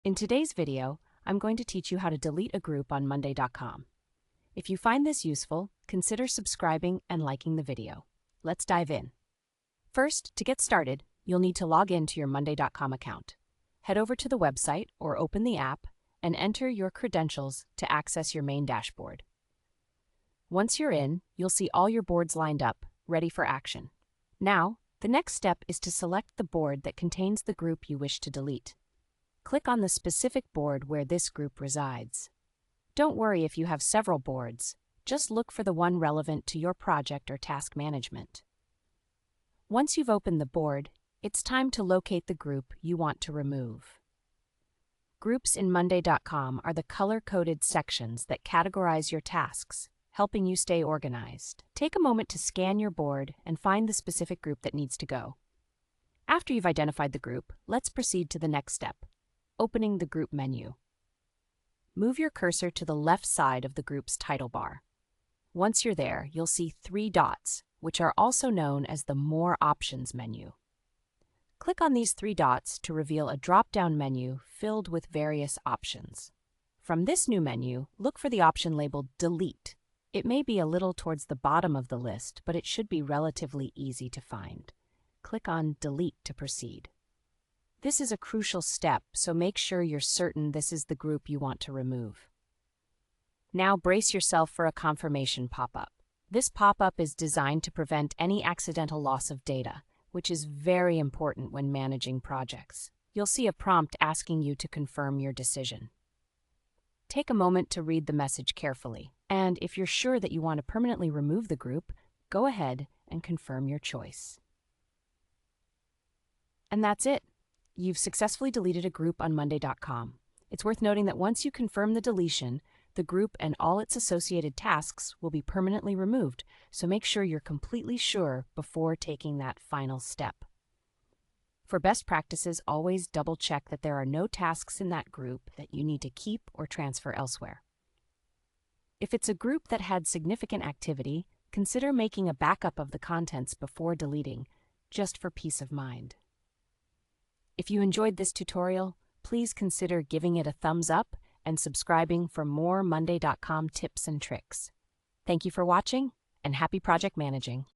In today's video, I'm going to teach you how to delete a group on monday.com. If you find this useful, consider subscribing and liking the video. Let's dive in. First, to get started, you'll need to log in to your monday.com account. Head over to the website or open the app and enter your credentials to access your main dashboard. Once you're in, you'll see all your boards lined up, ready for action. Now, the next step is to select the board that contains the group you wish to delete. Click on the specific board where this group resides. Don't worry if you have several boards, just look for the one relevant to your project or task management. Once you've opened the board, it's time to locate the group you want to remove. Groups in monday.com are the color-coded sections that categorize your tasks, helping you stay organized. Take a moment to scan your board and find the specific group that needs to go. After you've identified the group, let's proceed to the next step, opening the group menu. Move your cursor to the left side of the group's title bar. Once you're there, you'll see 3 dots, which are also known as the More Options menu. Click on these 3 dots to reveal a drop-down menu filled with various options. From this new menu, look for the option labeled Delete. It may be a little towards the bottom of the list, but it should be relatively easy to find. Click on Delete to proceed. This is a crucial step, so make sure you're certain this is the group you want to remove. Now brace yourself for a confirmation pop-up. This pop-up is designed to prevent any accidental loss of data, which is very important when managing projects. You'll see a prompt asking you to confirm your decision. Take a moment to read the message carefully, and if you're sure that you want to permanently remove the group, go ahead and confirm your choice. And that's it. You've successfully deleted a group on monday.com. It's worth noting that once you confirm the deletion, the group and all its associated tasks will be permanently removed, so make sure you're completely sure before taking that final step. For best practices, always double-check that there are no tasks in that group that you need to keep or transfer elsewhere. If it's a group that had significant activity, consider making a backup of the contents before deleting, just for peace of mind. If you enjoyed this tutorial, please consider giving it a thumbs up and subscribing for more monday.com tips and tricks. Thank you for watching, and happy project managing.